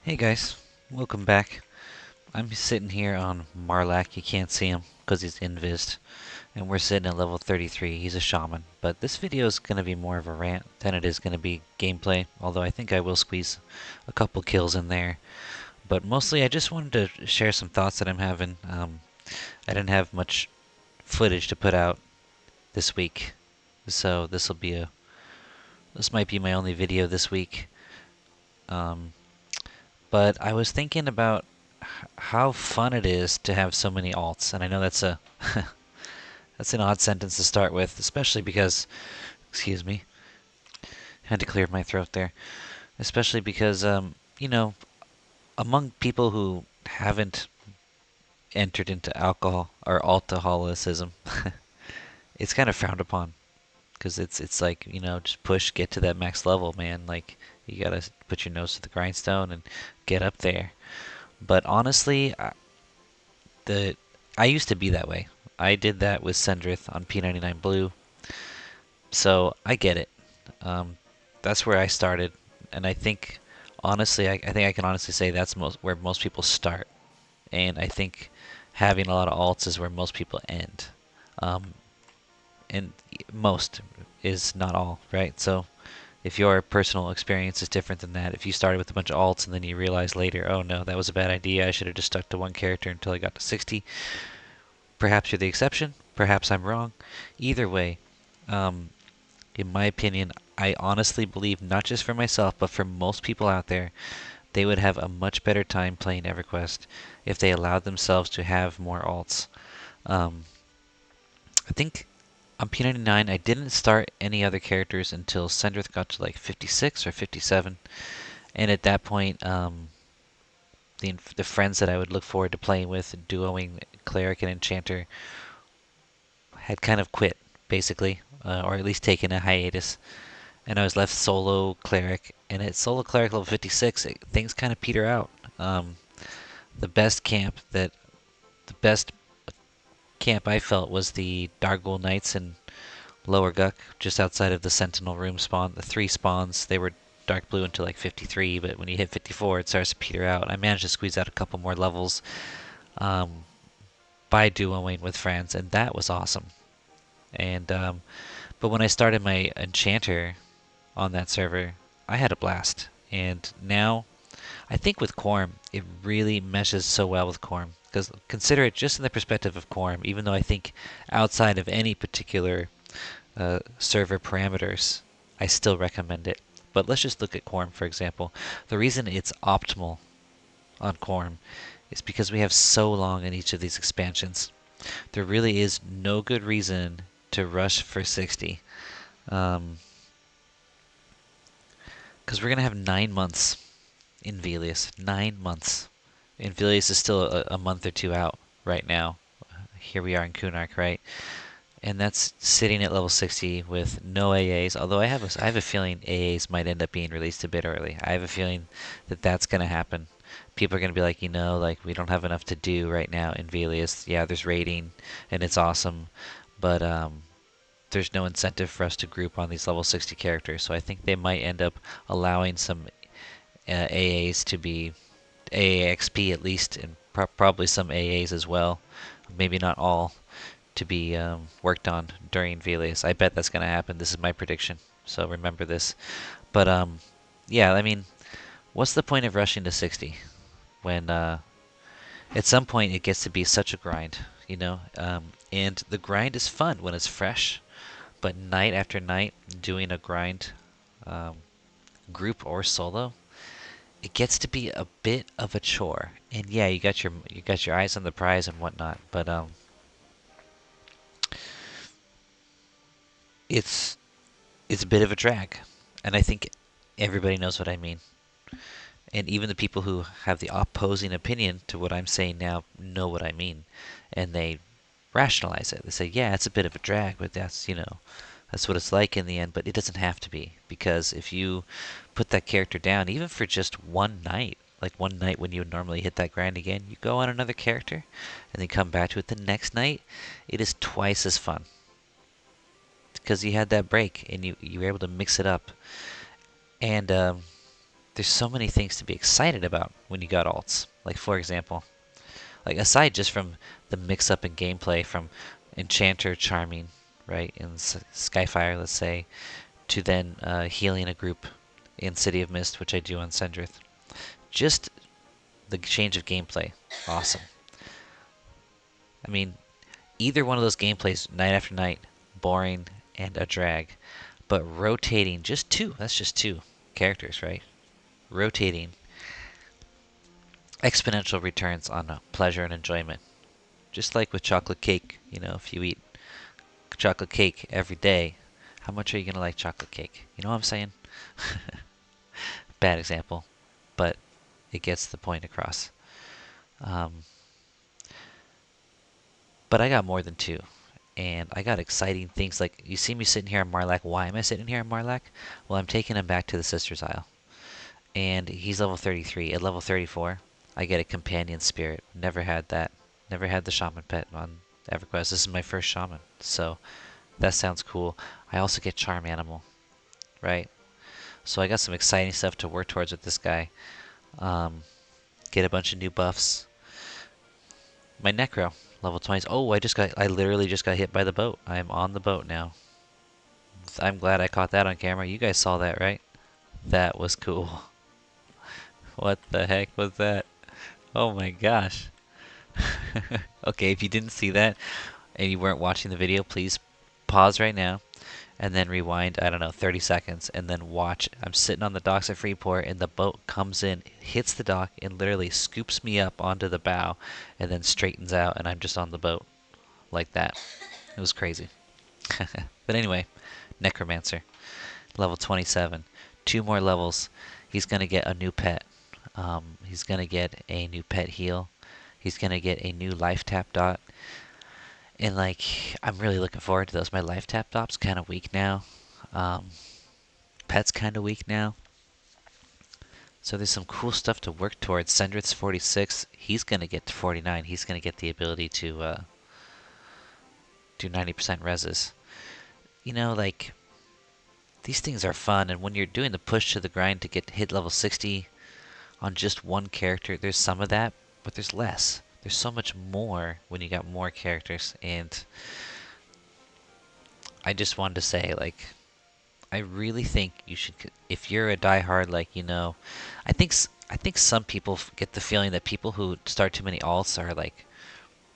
Hey guys, welcome back. I'm sitting here on Marlac. You can't see him because he's invised. And we're sitting at level 33. He's a shaman. But this video is going to be more of a rant than it is going to be gameplay. Although I think I will squeeze a couple kills in there. But mostly I just wanted to share some thoughts that I'm having. I didn't have much footage to put out this week. So this might be my only video this week. Um, but I was thinking about how fun it is to have so many alts, and I know that's a that's an odd sentence to start with, especially because, excuse me, had to clear my throat there. Especially because, among people who haven't entered into alcohol or alcoholicism, it's kind of frowned upon because it's like just push, get to that max level, man. Like you gotta put your nose to the grindstone and get up there. But honestly, the I used to be that way. I did that with Sendrith on P99 Blue, so I get it. Um, that's where I started, and I think honestly, I think I can honestly say that's where most people start, and I think having a lot of alts is where most people end. Um, and most is not all, right? So if your personal experience is different than that, if you started with a bunch of alts and then you realize later, oh no, that was a bad idea, I should have just stuck to one character until I got to 60, perhaps you're the exception. Perhaps I'm wrong. Either way, um, in my opinion, I honestly believe, not just for myself, but for most people out there, they would have a much better time playing EverQuest if they allowed themselves to have more alts. Um, I think on P99, I didn't start any other characters until Sendrith got to like 56 or 57. And at that point, the friends that I would look forward to playing with, duoing Cleric and Enchanter, had kind of quit, basically, or at least taken a hiatus. And I was left solo cleric. And at solo cleric level 56, things kind of peter out. Um, the best camp the best camp I felt was the Dargul Knights in Lower Guck, just outside of the Sentinel room spawn. The three spawns, they were dark blue until like 53, but when you hit 54, it starts to peter out. I managed to squeeze out a couple more levels um, by duoing with friends, and that was awesome. And but when I started my enchanter on that server, I had a blast. And now, I think with Quarm, it really meshes so well with Quarm. Because consider it just in the perspective of Quarm, even though I think outside of any particular server parameters, I still recommend it. But let's just look at Quarm, for example. The reason it's optimal on Quarm is because we have so long in each of these expansions. There really is no good reason to rush for 60. Um, because we're gonna have 9 months in Velius. 9 months. And Velius is still a month or two out right now. Here we are in Kunark, right? And that's sitting at level 60 with no AAs. Although I have a feeling AAs might end up being released a bit early. I have a feeling that that's gonna happen. People are gonna be like, like we don't have enough to do right now in Velius. Yeah, there's raiding, and it's awesome, but there's no incentive for us to group on these level 60 characters. So I think they might end up allowing some AAs to be AAXP at least, and probably some AAs as well. Maybe not all to be worked on during Velius. I bet that's going to happen. This is my prediction, so remember this. But yeah, I mean, what's the point of rushing to 60 when at some point it gets to be such a grind, and the grind is fun when it's fresh, but night after night doing a grind, um, group or solo, it gets to be a bit of a chore. And yeah, you got your eyes on the prize and whatnot, but it's it's a bit of a drag. And I think everybody knows what I mean. And even the people who have the opposing opinion to what I'm saying now know what I mean. And they rationalize it. They say, yeah, it's a bit of a drag, but that's what it's like in the end. But it doesn't have to be. Because if you put that character down, even for just one night, like one night when you would normally hit that grind again, you go on another character and then come back to it the next night, it is twice as fun. Because you had that break and you were able to mix it up. And there's so many things to be excited about when you got alts. Like, for example, like aside just from the mix-up in gameplay from enchanter charming, right, in Skyfire, let's say, to then healing a group in City of Mist, which I do on Sendrith. Just the change of gameplay, awesome. I mean, either one of those gameplays, night after night, boring and a drag. But rotating, just two, that's just two characters, right? Rotating, exponential returns on pleasure and enjoyment. Just like with chocolate cake, you know, if you eat chocolate cake every day, how much are you going to like chocolate cake? You know what I'm saying? Bad example, but it gets the point across. But I got more than two. And I got exciting things like, you see me sitting here on Marlack. Why am I sitting here on Marlack? Well, I'm taking him back to the Sister's Isle. And he's level 33. At level 34, I get a companion spirit. Never had that. Never had the shaman pet on Everquest. This is my first shaman. So that sounds cool. I also get charm animal, right? So I got some exciting stuff to work towards with this guy. Get a bunch of new buffs. My Necro, level 20s. Oh, I literally just got hit by the boat. I'm on the boat now. I'm glad I caught that on camera. You guys saw that, right? That was cool. What the heck was that? Oh my gosh. Okay, if you didn't see that and you weren't watching the video, please pause right now and then rewind, I don't know, 30 seconds and then watch. I'm sitting on the docks at Freeport and the boat comes in, hits the dock, and literally scoops me up onto the bow and then straightens out, and I'm just on the boat like that. It was crazy. But anyway, Necromancer, level 27. 2 more levels. He's going to get a new pet. He's going to get a new pet heal. He's going to get a new life tap dot. And like, I'm really looking forward to those. My life tap dot's kind of weak now. Pet's kind of weak now. So there's some cool stuff to work towards. Sendrith's 46. He's going to get to 49. He's going to get the ability to do 90% reses. You know, like, these things are fun. And when you're doing the push to the grind to get hit level 60 on just one character, there's some of that, but there's less. There's so much more when you got more characters. And I just wanted to say, like, I really think you should, if you're a diehard, like, you know, I think some people get the feeling that people who start too many alts are like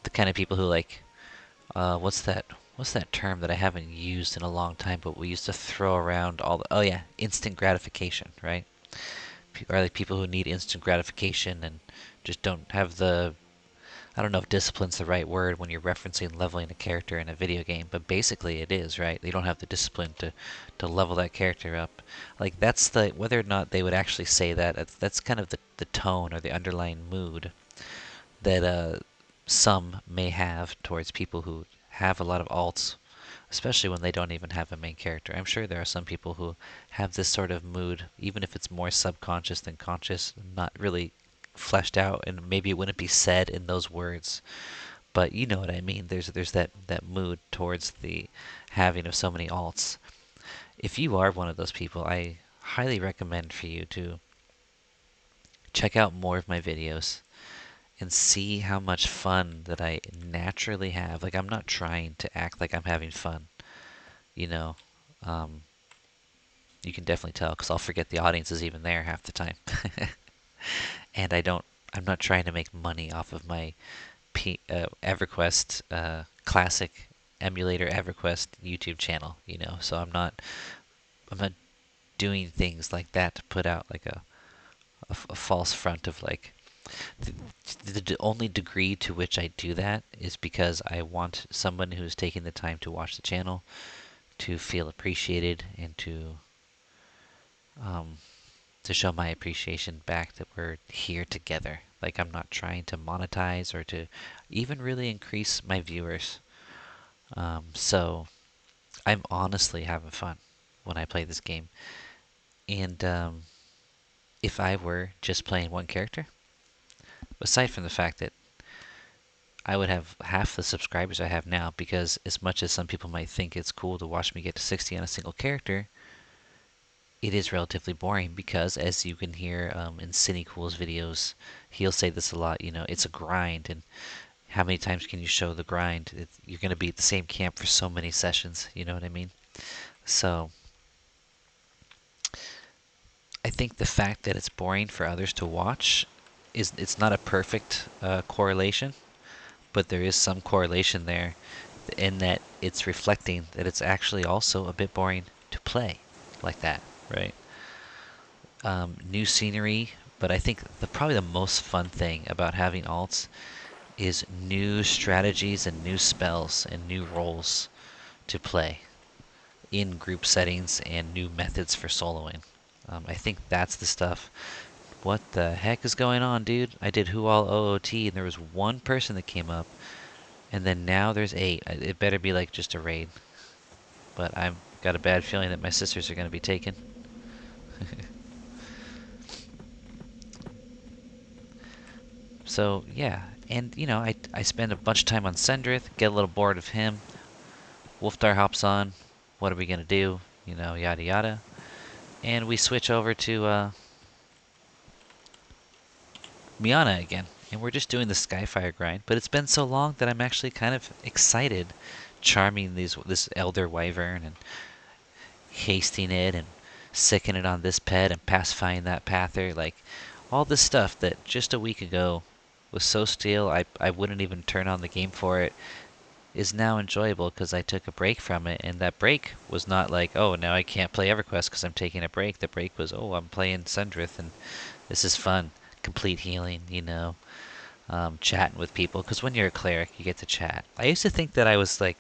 the kind of people who like, what's that term that I haven't used in a long time, but we used to throw around all the, oh yeah, instant gratification, right? Or like people who need instant gratification and just don't have the, I don't know if discipline's the right word when you're referencing leveling a character in a video game, but basically it is, right? You don't have the discipline to level that character up. Like, that's the, whether or not they would actually say that, that's kind of the tone or the underlying mood that some may have towards people who have a lot of alts, especially when they don't even have a main character. I'm sure there are some people who have this sort of mood, even if it's more subconscious than conscious, not really fleshed out, and maybe it wouldn't be said in those words, but you know what I mean. There's that mood towards the having of so many alts. If you are one of those people, I highly recommend for you to check out more of my videos and see how much fun that I naturally have. Like, I'm not trying to act like I'm having fun, you know. You can definitely tell because I'll forget the audience is even there half the time. And I'm not trying to make money off of my EverQuest classic emulator EverQuest YouTube channel, you know. So I'm not doing things like that to put out like a false front of like, the only degree to which I do that is because I want someone who's taking the time to watch the channel to feel appreciated and to show my appreciation back that we're here together. Like, I'm not trying to monetize or to even really increase my viewers. So I'm honestly having fun when I play this game. And if I were just playing one character, aside from the fact that I would have half the subscribers I have now, because as much as some people might think it's cool to watch me get to 60 on a single character, it is relatively boring because, as you can hear in Cinecool's videos, he'll say this a lot. You know, it's a grind, and how many times can you show the grind? You're going to be at the same camp for so many sessions. You know what I mean? So I think the fact that it's boring for others to watch is it's not a perfect correlation, but there is some correlation there in that it's reflecting that it's actually also a bit boring to play like that, right? New scenery, but I think probably the most fun thing about having alts is new strategies and new spells and new roles to play in group settings and new methods for soloing. I think that's the stuff. What the heck is going on, dude? I did Who All OOT and there was one person that came up, and then now there's 8. It better be like just a raid. But I've got a bad feeling that my sisters are going to be taken. So, yeah. And, you know, I spend a bunch of time on Sendrith, get a little bored of him. Wolfdar hops on. What are we going to do? You know, yada yada. And we switch over to Miana again. And we're just doing the Skyfire grind. But it's been so long that I'm actually kind of excited charming this Elder Wyvern and hasting it and sicking it on this pet and pacifying that pather. Like, all this stuff that just a week ago was so stale I wouldn't even turn on the game for it is now enjoyable because I took a break from it. And that break was not like, oh, now I can't play EverQuest because I'm taking a break. The break was, oh, I'm playing Sendrith and this is fun. Complete healing, you know, chatting with people. Because when you're a cleric, you get to chat. I used to think that I was like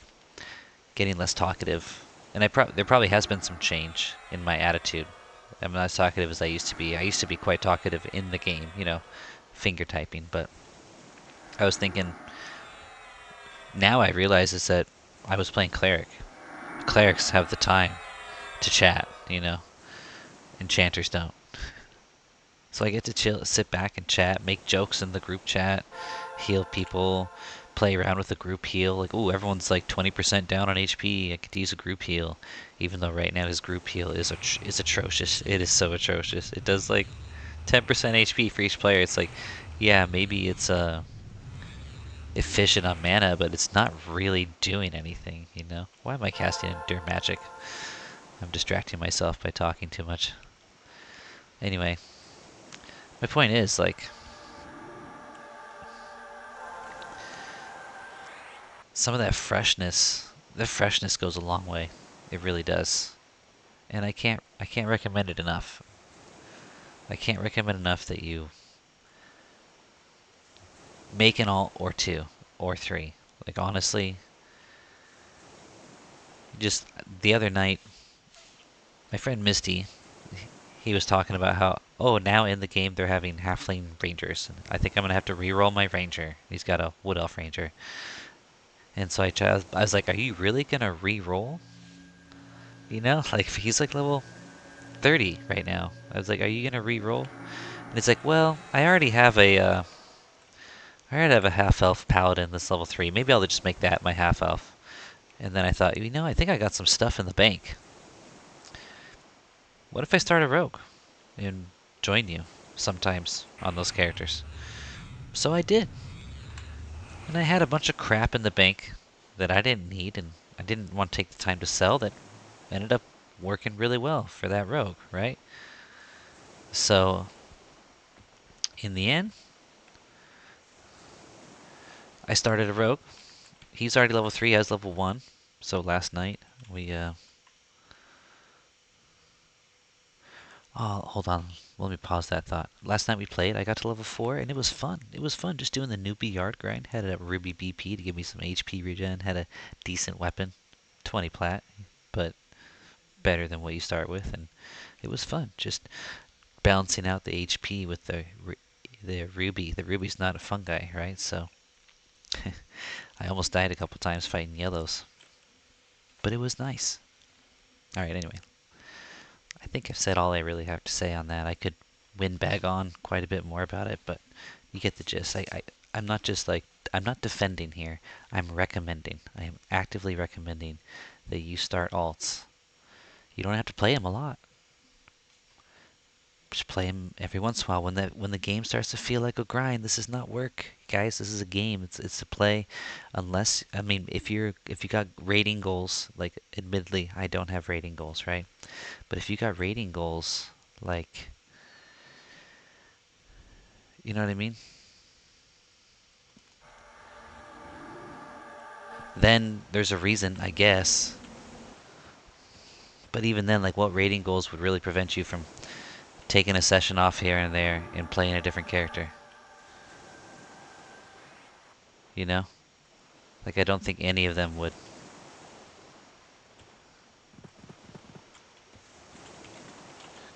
getting less talkative, and there probably has been some change in my attitude. I'm not as talkative as I used to be. I used to be quite talkative in the game, you know, finger typing. But I was thinking, now I realize is that I was playing cleric. Clerics have the time to chat, you know. Enchanters don't. So I get to chill, sit back and chat, make jokes in the group chat, heal people, play around with a group heal. Like, ooh, everyone's like 20% down on HP. I could use a group heal, even though right now his group heal is atrocious. It is so atrocious. It does like 10% HP for each player. It's like, yeah, maybe it's efficient on mana, but it's not really doing anything. You know? Why am I casting Endure Magic? I'm distracting myself by talking too much. Anyway, my point is like, some of that freshness, the freshness goes a long way. It really does. And I can't recommend it enough. I can't recommend enough that you make an alt or 2 or 3. Like, honestly, just the other night, my friend Misty, he was talking about how, oh, now in the game they're having halfling rangers. I think I'm going to have to reroll my ranger. He's got a wood elf ranger. And so I was like, are you really going to reroll? You know, like, he's like level 30 right now. I was like, are you going to re-roll? And it's like, well, I already have a half-elf paladin that's level 3. Maybe I'll just make that my half-elf. And then I thought, you know, I think I got some stuff in the bank. What if I start a rogue and join you sometimes on those characters? So I did. And I had a bunch of crap in the bank that I didn't need and I didn't want to take the time to sell that ended up working really well for that rogue, right? So, in the end, I started a rogue. He's already level 3, I was level 1. So last night, we, oh, hold on. Let me pause that thought. Last night we played, I got to level 4, and it was fun. It was fun just doing the newbie yard grind. Had a Ruby BP to give me some HP regen. Had a decent weapon. 20 plat, but better than what you start with. And it was fun. Just balancing out the HP with the Ruby. The Ruby's not a fungi, right? So I almost died a couple times fighting yellows. But it was nice. Alright, anyway. I think I've said all I really have to say on that. I could windbag on quite a bit more about it, but you get the gist. I'm not just like, I'm not defending here. I'm recommending. I am actively recommending that you start alts. You don't have to play them a lot. Just play them every once in a while. When the game starts to feel like a grind, this is not work, guys. This is a game. It's a play. Unless, I mean, if you got rating goals, like admittedly I don't have rating goals, right? But if you got rating goals, like, you know what I mean? Then there's a reason, I guess. But even then, like, what rating goals would really prevent you from taking a session off here and there and playing a different character? You know? Like, I don't think any of them would.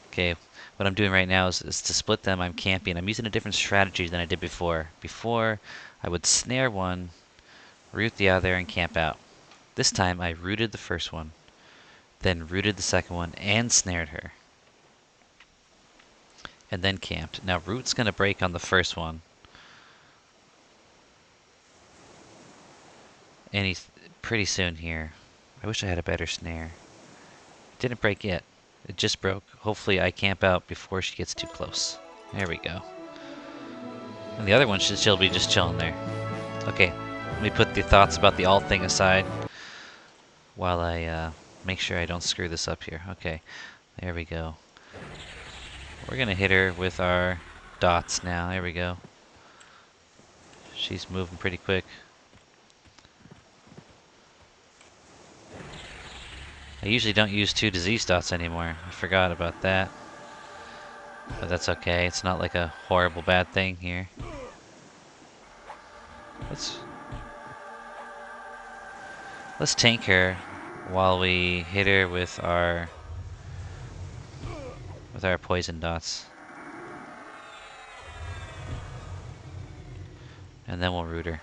Okay, what I'm doing right now is to split them. I'm camping. I'm using a different strategy than I did before. Before, I would snare one, root the other, and camp out. This time, I rooted the first one, then rooted the second one, and snared her. And then camped. Now, root's going to break on the first one. And he's pretty soon here. I wish I had a better snare. It didn't break yet. It just broke. Hopefully I camp out before she gets too close. There we go. And the other one should still be just chilling there. Okay, let me put the thoughts about the alt thing aside while I make sure I don't screw this up here. Okay, there we go. We're gonna hit her with our dots now. There we go. She's moving pretty quick. I usually don't use 2 disease dots anymore. I forgot about that. But that's okay. It's not like a horrible bad thing here. Let's tank her while we hit her with our poison dots. And then we'll root her.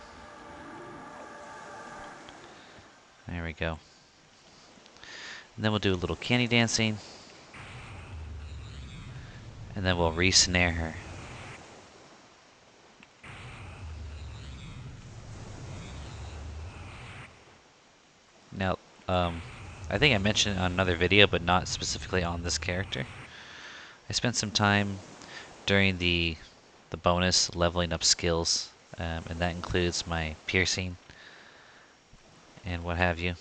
There we go. And then we'll do a little candy dancing. And then we'll re-snare her. Now, I think I mentioned it on another video, but not specifically on this character. I spent some time during the bonus leveling up skills, and that includes my piercing and what have you.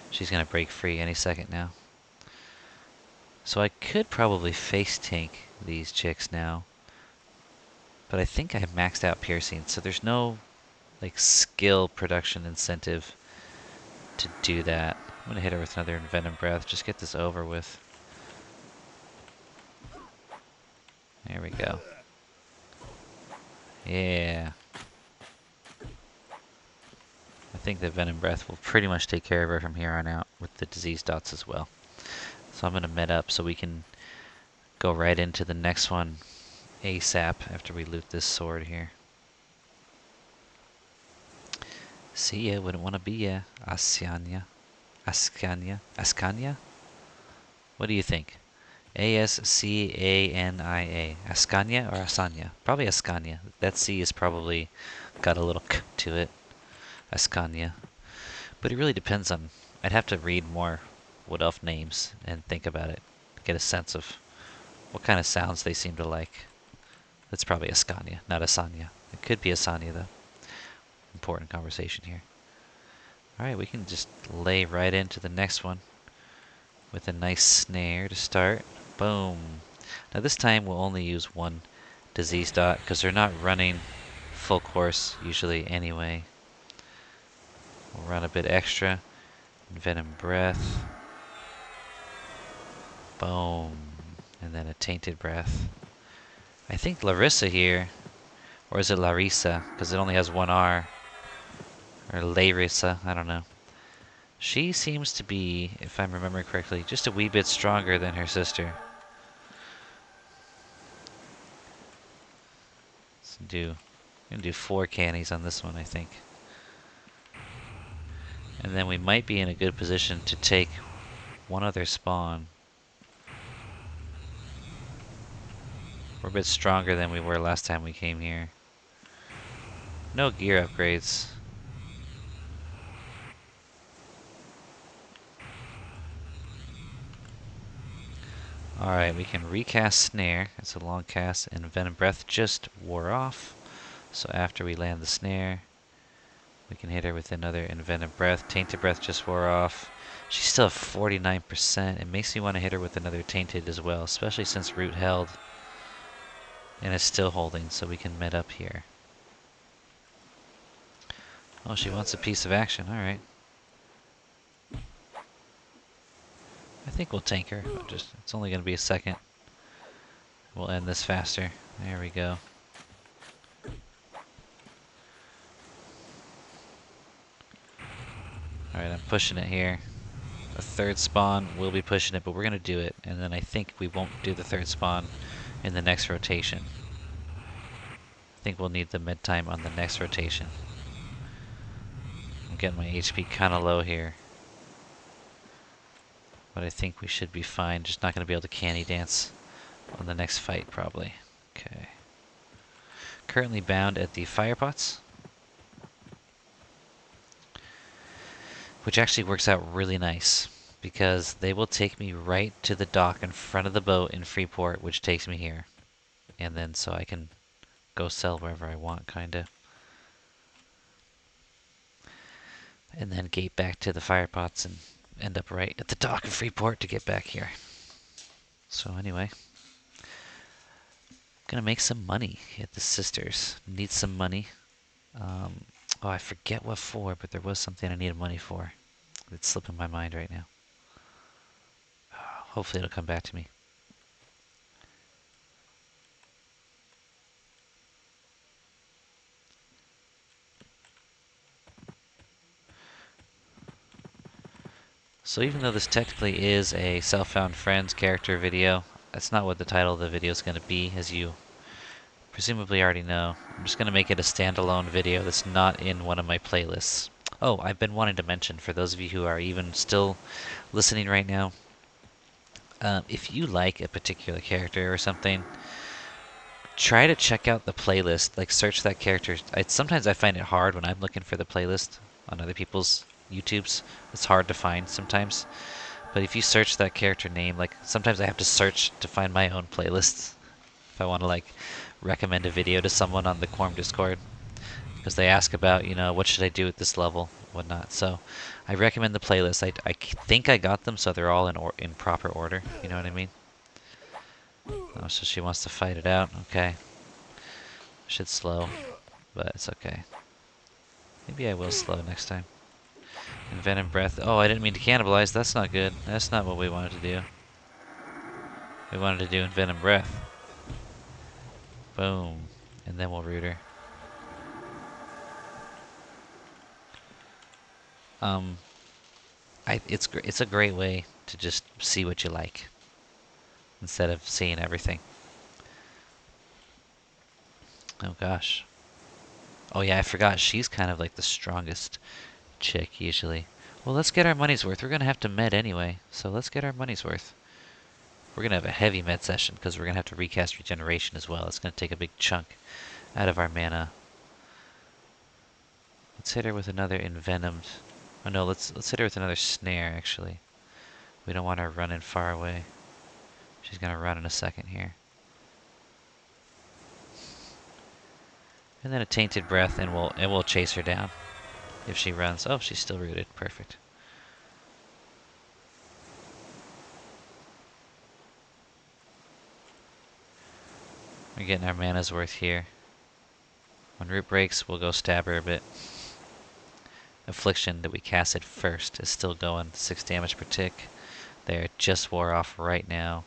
She's gonna break free any second now. So I could probably face tank these chicks now, but I think I have maxed out piercing, so there's no like skill production incentive to do that. I'm gonna hit her with another Venom Breath, just get this over with. There we go. Yeah. I think the Venom Breath will pretty much take care of her from here on out with the disease dots as well. So I'm gonna med up so we can go right into the next one ASAP after we loot this sword here. See ya, wouldn't want to be ya, Ascania. Ascania? What do you think? Ascania. Ascania or Asanya? Probably Ascania. That C is probably got a little k to it. Ascania. But it really depends on... I'd have to read more Wood Elf names and think about it. Get a sense of what kind of sounds they seem to like. That's probably Ascania, not Asanya. It could be Asanya though. Important conversation here. Alright, we can just lay right into the next one with a nice snare to start. Boom. Now this time we'll only use 1 disease dot because they're not running full course usually anyway. We'll run a bit extra. Venom Breath. Boom. And then a Tainted Breath. I think Larissa here, or is it Larissa? Because it only has 1 R. Or Larissa, I don't know. She seems to be, if I'm remembering correctly, just a wee bit stronger than her sister. Let's do, I'm gonna do 4 cannies on this one, I think. And then we might be in a good position to take one other spawn. We're a bit stronger than we were last time we came here. No gear upgrades. Alright, we can recast Snare. It's a long cast, and Venom Breath just wore off. So after we land the Snare, we can hit her with another Envenom Breath. Tainted Breath just wore off. She's still at 49%. It makes me want to hit her with another Tainted as well, especially since Root held. And it's still holding, so we can med up here. Oh, she wants a piece of action. Alright. I think we'll tank her. It's only going to be a second. We'll end this faster. There we go. Alright, I'm pushing it here. A third spawn, we'll be pushing it, but we're going to do it. And then I think we won't do the third spawn in the next rotation. I think we'll need the mid time on the next rotation. I'm getting my HP kind of low here. But I think we should be fine. Just not going to be able to candy dance on the next fight, probably. Okay. Currently bound at the fire pots, which actually works out really nice because they will take me right to the dock in front of the boat in Freeport, which takes me here. And then so I can go sell wherever I want, kinda. And then gate back to the fire pots and end up right at the dock of Freeport to get back here. So anyway, gonna make some money at the sisters. Need some money. Oh, I forget what for, but there was something I needed money for. It's slipping my mind right now. Hopefully it'll come back to me. So even though this technically is a Self-Found Friends character video, that's not what the title of the video is going to be, as you presumably already know. I'm just going to make it a standalone video that's not in one of my playlists. Oh, I've been wanting to mention, for those of you who are even still listening right now, if you like a particular character or something, try to check out the playlist, like search that character. Sometimes I find it hard when I'm looking for the playlist on other people's YouTubes. It's hard to find sometimes. But if you search that character name, like sometimes I have to search to find my own playlists if I want to like recommend a video to someone on the Quarm Discord, because they ask about, you know, what should I do at this level, whatnot. So I recommend the playlist. I think I got them so they're all in proper order. You know what I mean? Oh, so she wants to fight it out. Okay. Should slow, but it's okay. Maybe I will slow next time. Envenom Breath. Oh, I didn't mean to cannibalize. That's not good. That's not what we wanted to do. We wanted to do Envenom Breath. Boom. And then we'll root her. It's a great way to just see what you like instead of seeing everything. Oh gosh. Oh yeah, I forgot. She's kind of like the strongest chick usually. Well, let's get our money's worth. We're gonna have to med anyway, so let's get our money's worth. We're gonna have a heavy med session because we're gonna have to recast regeneration as well. It's gonna take a big chunk out of our mana. Let's hit her with another envenomed. Oh no, let's hit her with another snare actually. We don't want her running far away. She's gonna run in a second here. And then a tainted breath, and we'll chase her down if she runs. Oh, she's still rooted. Perfect. We're getting our mana's worth here. When root breaks, we'll go stab her a bit. Affliction that we casted first is still going. 6 damage per tick. There, it just wore off right now.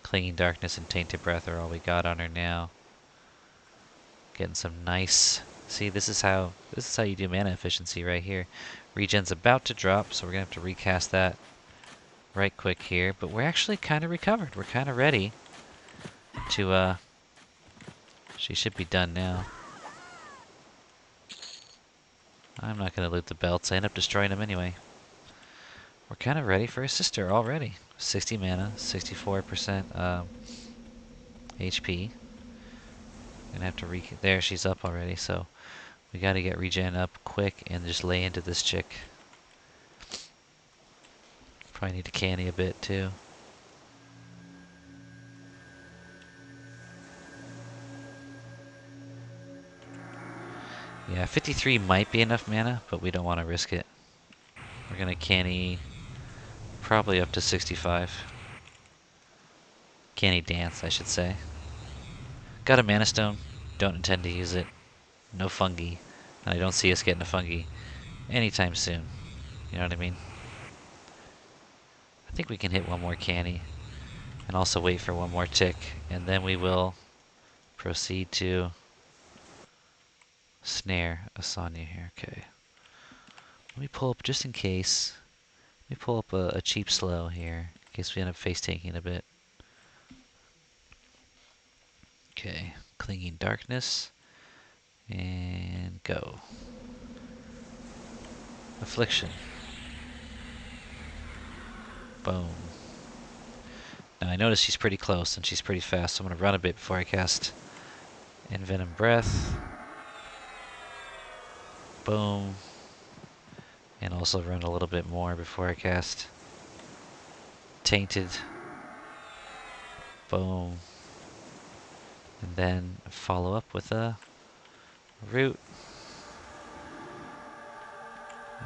Clinging Darkness and Tainted Breath are all we got on her now. Getting some nice. See, this is how you do mana efficiency right here. Regen's about to drop, so we're gonna have to recast that right quick here. But we're actually kind of recovered. We're kind of ready to. She should be done now. I'm not gonna loot the belts. I end up destroying them anyway. We're kind of ready for a sister already. 60 mana, 64% HP. Gonna have to there, she's up already, so we gotta get regen up quick and just lay into this chick. Probably need to canny a bit too. Yeah, 53 might be enough mana, but we don't want to risk it. We're going to canny probably up to 65. Canny dance, I should say. Got a mana stone. Don't intend to use it. No fungi. And I don't see us getting a fungi anytime soon. You know what I mean? I think we can hit one more canny. And also wait for one more tick. And then we will proceed to snare Asanya here. Okay. Let me pull up, just in case, let me pull up a cheap slow here, in case we end up face tanking a bit. Okay, Clinging Darkness, and go. Affliction. Boom. Now I notice she's pretty close and she's pretty fast, so I'm going to run a bit before I cast Envenom Breath. Boom. And also run a little bit more before I cast Tainted. Boom. And then follow up with a Root.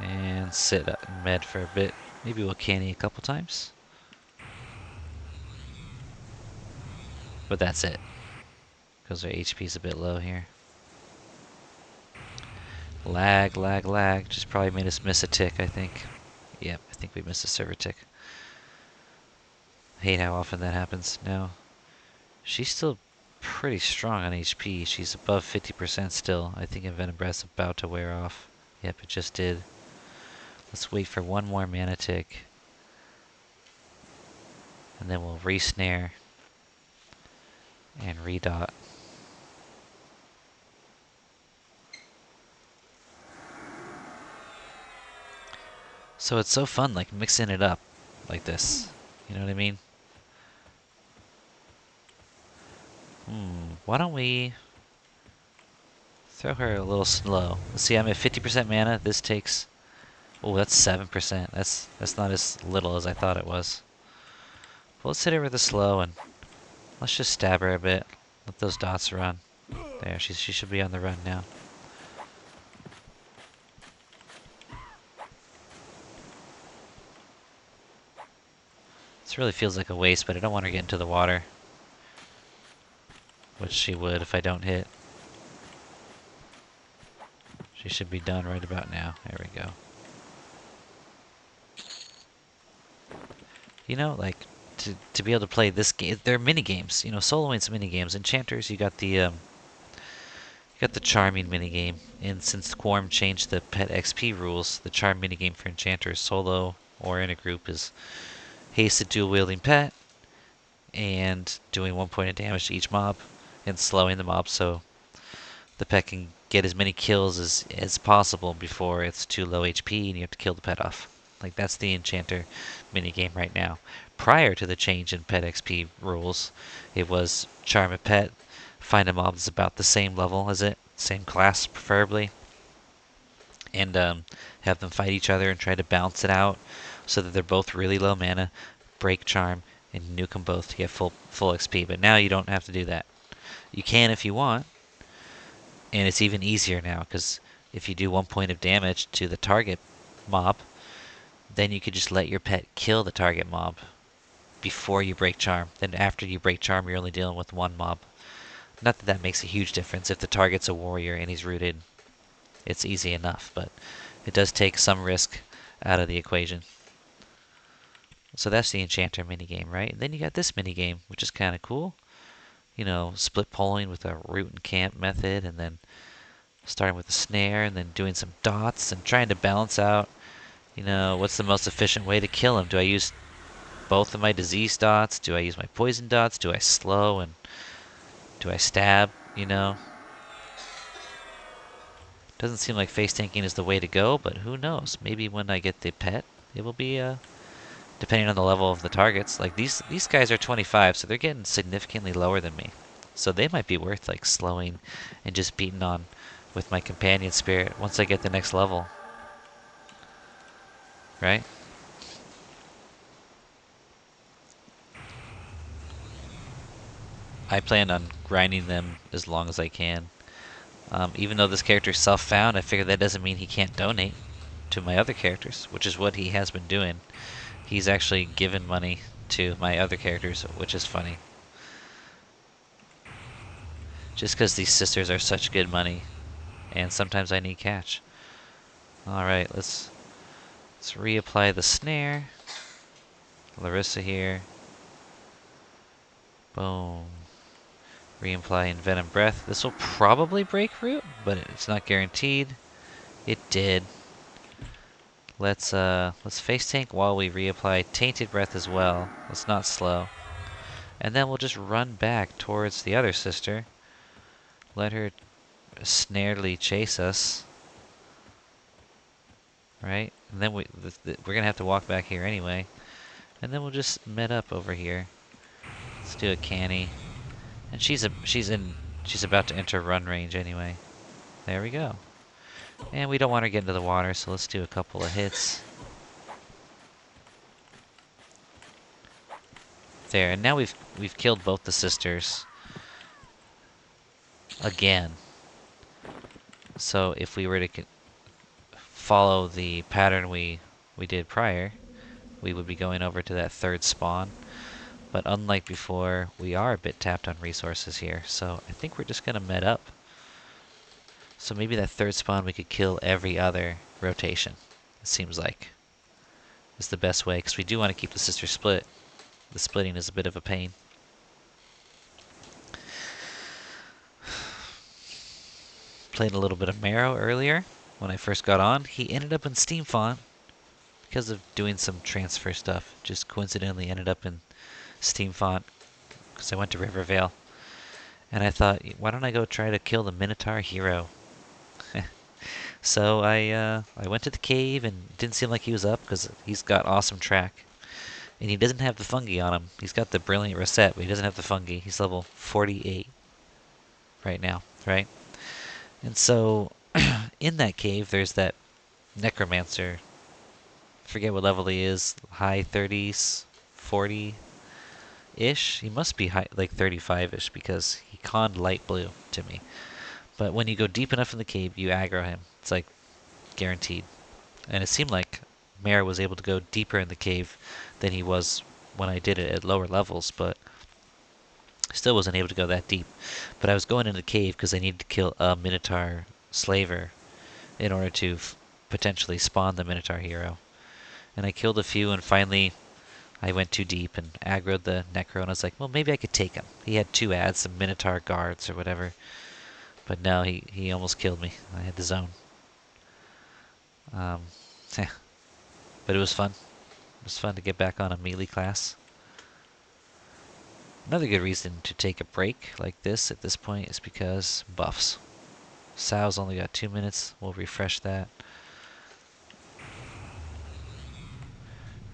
And sit med for a bit. Maybe we'll canny a couple times. But that's it. Because our HP's a bit low here. Lag, lag, lag. Just probably made us miss a tick, I think. Yep, I think we missed a server tick. Hate how often that happens. Now, she's still pretty strong on HP. She's above 50% still. I think Envenom Breath's about to wear off. Yep, it just did. Let's wait for one more mana tick. And then we'll re-snare. And re-dot. So it's so fun, like, mixing it up like this. You know what I mean? Why don't we throw her a little slow? Let's see, I'm at 50% mana. This takes... Oh, that's 7%. That's not as little as I thought it was. Well, let's hit her with a slow, and let's just stab her a bit. Let those dots run. There, she should be on the run now. This really feels like a waste, but I don't want her to get into the water. Which she would if I don't hit. She should be done right about now. There we go. You know, like, to be able to play this game, there are mini games. You know, Solo Lane's mini games. Enchanters, you got the charming minigame, and since Quarm changed the pet XP rules, the charm minigame for enchanters, solo or in a group, is hasted dual-wielding pet, and doing 1 point of damage to each mob, and slowing the mob so the pet can get as many kills as possible before it's too low HP and you have to kill the pet off. Like, that's the enchanter minigame right now. Prior to the change in pet XP rules, it was charm a pet, find a mob that's about the same level as it, same class preferably, and have them fight each other and try to balance it out so that they're both really low mana, break charm, and nuke them both to get full XP. But now you don't have to do that. You can if you want, and it's even easier now because if you do 1 point of damage to the target mob, then you could just let your pet kill the target mob before you break charm. Then after you break charm, you're only dealing with one mob. Not that that makes a huge difference. If the target's a warrior and he's rooted, it's easy enough, but it does take some risk out of the equation. So that's the enchanter minigame, right? And then you got this minigame, which is kind of cool. You know, split polling with a root and camp method, and then starting with a snare, and then doing some dots, and trying to balance out, you know, what's the most efficient way to kill him? Do I use both of my disease dots? Do I use my poison dots? Do I slow, and do I stab, you know? Doesn't seem like face tanking is the way to go, but who knows? Maybe when I get the pet, it will be, depending on the level of the targets. Like, these guys are 25, so they're getting significantly lower than me. So they might be worth, like, slowing and just beating on with my companion spirit once I get the next level. Right? I plan on grinding them as long as I can. Even though this character is self-found, I figure that doesn't mean he can't donate to my other characters, which is what he has been doing. He's actually given money to my other characters, which is funny. Just because these sisters are such good money, and sometimes I need cash. Alright, let's reapply the snare. Larissa here. Boom. Reapply Venom Breath. This will probably break root, but it's not guaranteed. It did. Let's face tank while we reapply Tainted Breath as well. Let's not slow. And then we'll just run back towards the other sister. Let her snaredly chase us. Right? And then we're gonna have to walk back here anyway. And then we'll just met up over here. Let's do a canny. And she's about to enter run range anyway. There we go. And we don't want her to get into the water, so let's do a couple of hits. There, and now we've killed both the sisters. Again. So if we were to follow the pattern we did prior, we would be going over to that third spawn. But unlike before, we are a bit tapped on resources here, so I think we're just gonna met up. So maybe that third spawn we could kill every other rotation, it seems like. Is the best way, because we do want to keep the sister split. The splitting is a bit of a pain. Played a little bit of Marrow earlier when I first got on. He ended up in Steam Font because of doing some transfer stuff. Just coincidentally ended up in Steam Font because I went to Rivervale. And I thought, why don't I go try to kill the Minotaur hero? So I went to the cave and it didn't seem like he was up because he's got awesome track. And he doesn't have the fungi on him. He's got the brilliant reset, but he doesn't have the fungi. He's level 48 right now, right? And so in that cave, there's that necromancer. Forget what level he is. High 30s, 40-ish. He must be high, like 35-ish because he conned light blue to me. But when you go deep enough in the cave, you aggro him. It's like guaranteed. And it seemed like Mare was able to go deeper in the cave than he was when I did it at lower levels, but still wasn't able to go that deep. But I was going into the cave because I needed to kill a Minotaur slaver in order to potentially spawn the Minotaur hero. And I killed a few, and finally I went too deep and aggroed the Necro, and I was like, well, maybe I could take him. He had 2 ads, some Minotaur guards or whatever. But no, he almost killed me. I had the zone. But it was fun. It was fun to get back on a melee class. Another good reason to take a break like this at this point is because buffs. Sal's only got 2 minutes. We'll refresh that.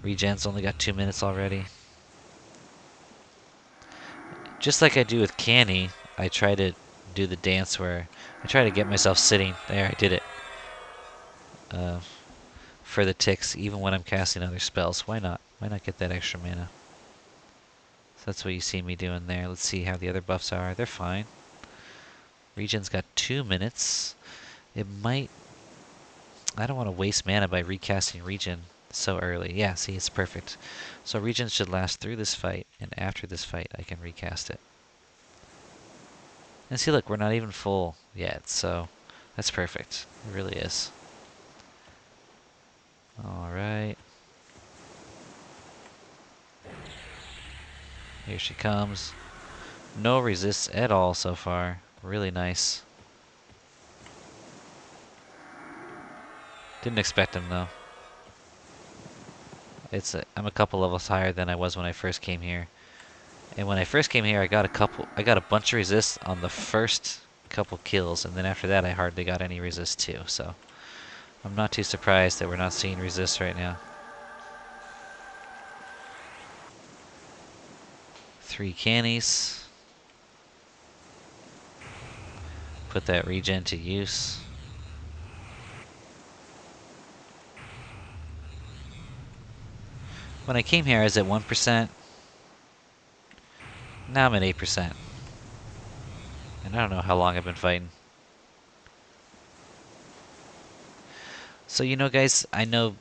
Regen's only got 2 minutes already. Just like I do with Canny, I try to do the dance where I try to get myself sitting. There, I did it. For the ticks, even when I'm casting other spells. Why not? Why not get that extra mana? So that's what you see me doing there. Let's see how the other buffs are. They're fine. Regen's got 2 minutes. It might... I don't want to waste mana by recasting Regen so early. Yeah, see, it's perfect. So Regen should last through this fight, and after this fight, I can recast it. And see, look, we're not even full yet, so that's perfect. It really is. Alright. Here she comes. No resists at all so far. Really nice. Didn't expect him though. I'm a couple levels higher than I was when I first came here. And when I first came here, I got a bunch of resists on the first couple kills, and then after that I hardly got any resist too, so I'm not too surprised that we're not seeing resist right now. 3 cannies. Put that regen to use. When I came here I was at 1%. Now I'm at 8%. And I don't know how long I've been fighting. So, you know, guys, I know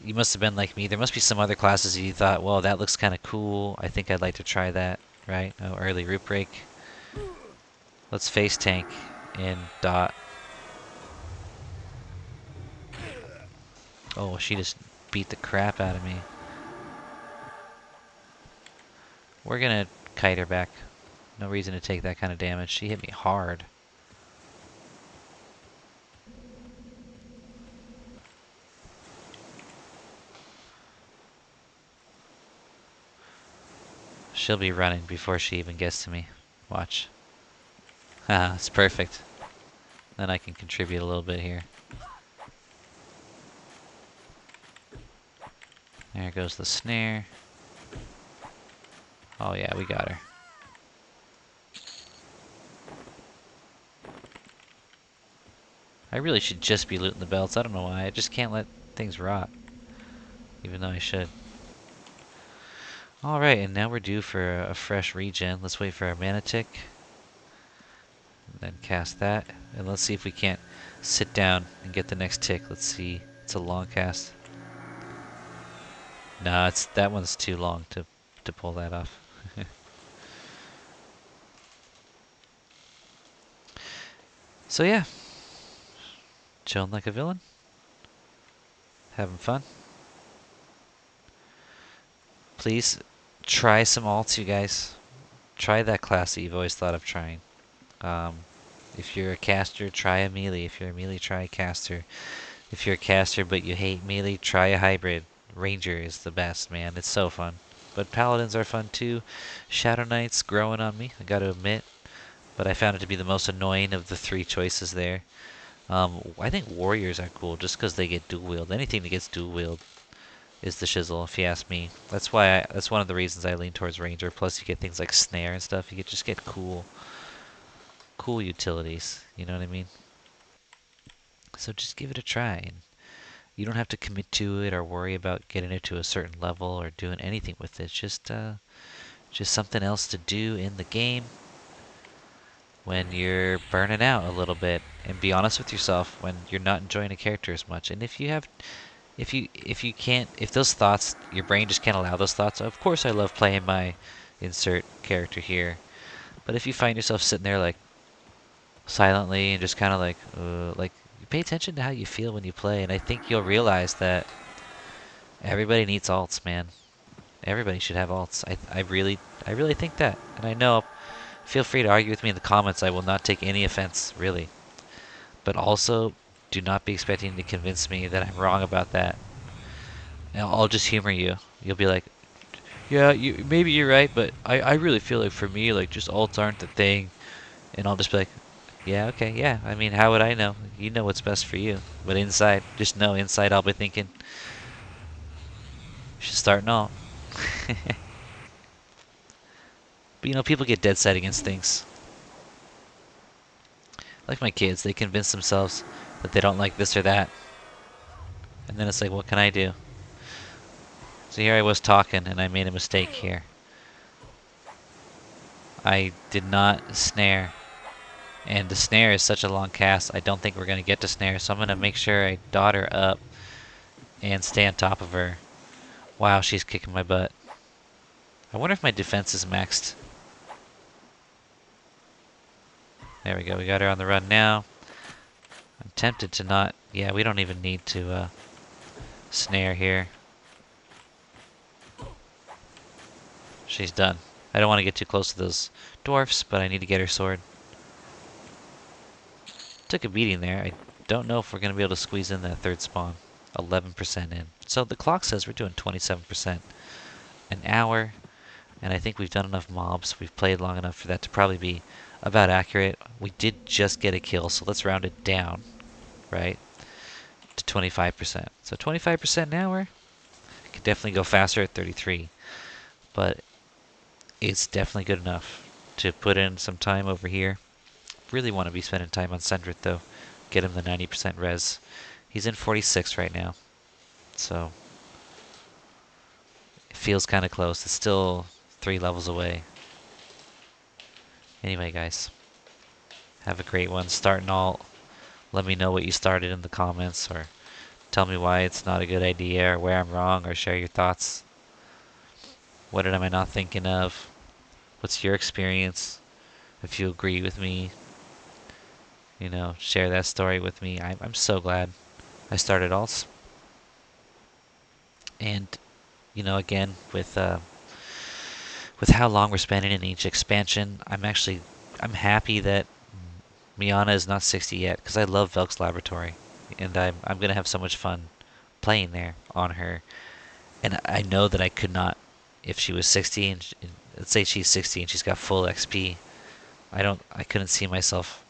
you must have been like me. There must be some other classes you thought, well, that looks kind of cool. I think I'd like to try that, right? Oh, early root break. Let's face tank in dot. Oh, she just beat the crap out of me. We're gonna kite her back. No reason to take that kind of damage. She hit me hard. She'll be running before she even gets to me. Watch. Haha, it's perfect. Then I can contribute a little bit here. There goes the snare. Oh yeah, we got her. I really should just be looting the belts. I don't know why. I just can't let things rot. Even though I should. Alright, and now we're due for a fresh regen. Let's wait for our mana tick. And then cast that. And let's see if we can't sit down and get the next tick. Let's see. It's a long cast. Nah, that one's too long to pull that off. So yeah. Chilling like a villain. Having fun. Please try some alts, you guys. Try that class that you've always thought of trying. If you're a caster, try a melee. If you're a melee, try a caster. If you're a caster but you hate melee, try a hybrid. Ranger is the best, man. It's so fun. But paladins are fun too. Shadow Knight's growing on me, I gotta admit. But I found it to be the most annoying of the three choices there. I think warriors are cool just because they get dual wield. Anything that gets dual wield is the shizzle, if you ask me. That's one of the reasons I lean towards ranger. Plus, you get things like snare and stuff. You just get cool utilities. You know what I mean? So just give it a try. And you don't have to commit to it or worry about getting it to a certain level or doing anything with it. Just something else to do in the game when you're burning out a little bit. And be honest with yourself when you're not enjoying a character as much. And if you can't, if those thoughts, your brain just can't allow those thoughts. Of course, I love playing my insert character here, but if you find yourself sitting there like silently and just kind of like you pay attention to how you feel when you play, and I think you'll realize that everybody needs alts, man. Everybody should have alts. I really think that, and I know. Feel free to argue with me in the comments. I will not take any offense, really. But also, do not be expecting to convince me that I'm wrong about that. And I'll just humor you. You'll be like, yeah, maybe you're right, but I really feel like for me, like, just alts aren't the thing. And I'll just be like, yeah, okay, yeah. I mean, how would I know? You know what's best for you. But inside, just know, inside I'll be thinking, you should start an alt. But you know, people get dead set against things. Like my kids, they convince themselves that they don't like this or that. And then it's like, what can I do? So here I was talking, and I made a mistake here. I did not snare. And the snare is such a long cast, I don't think we're going to get to snare. So I'm going to make sure I dot her up and stay on top of her. Wow, she's kicking my butt. I wonder if my defense is maxed. There we go, we got her on the run now. I'm tempted to not... Yeah, we don't even need to snare here. She's done. I don't want to get too close to those dwarfs, but I need to get her sword. Took a beating there. I don't know if we're going to be able to squeeze in that third spawn. 11% in. So the clock says we're doing 27% an hour, and I think we've done enough mobs. We've played long enough for that to probably be about accurate. We did just get a kill, so let's round it down, right, to 25%. So 25% an hour. It could definitely go faster at 33, but it's definitely good enough to put in some time over here. Really want to be spending time on Sendrith though. Get him the 90% res. He's in 46 right now, so it feels kind of close. It's still 3 levels away. Anyway, guys, have a great one. Start an alt. Let me know what you started in the comments, or Tell me why it's not a good idea or where I'm wrong, or share your thoughts. What am I not thinking of? What's your experience? If you agree with me, share that story with me. I'm so glad I started ALTS. And, again, with how long we're spending in each expansion, I'm happy that Miana is not 60 yet, because I love Velk's Laboratory, and I'm gonna have so much fun playing there on her. And I know that I could not, if she was 60, and let's say she's 60 and she's got full XP, I couldn't see myself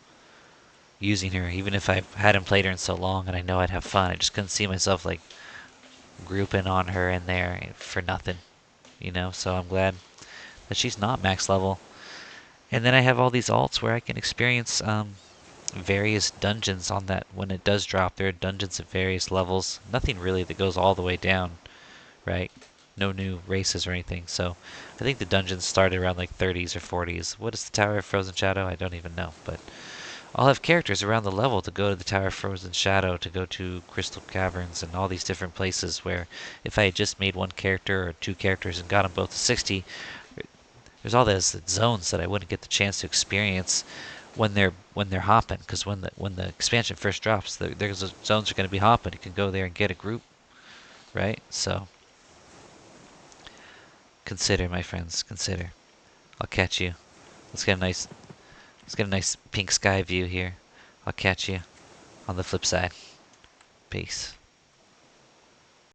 using her, even if I hadn't played her in so long, and I know I'd have fun. I just couldn't see myself like grouping on her in there for nothing, So I'm glad that she's not max level. And then I have all these alts where I can experience various dungeons on that when it does drop. There are dungeons at various levels. Nothing really that goes all the way down, right? No new races or anything. So I think the dungeons started around like 30s or 40s. What is the Tower of Frozen Shadow? I don't even know. But I'll have characters around the level to go to the Tower of Frozen Shadow, to go to Crystal Caverns, and all these different places where if I had just made one character or two characters and got them both to 60, there's all those zones that I wouldn't get the chance to experience when they're hopping. Because when the expansion first drops, there's zones are going to be hopping. You can go there and get a group, right? So consider, my friends, consider. I'll catch you. Let's get a nice pink sky view here. I'll catch you on the flip side. Peace.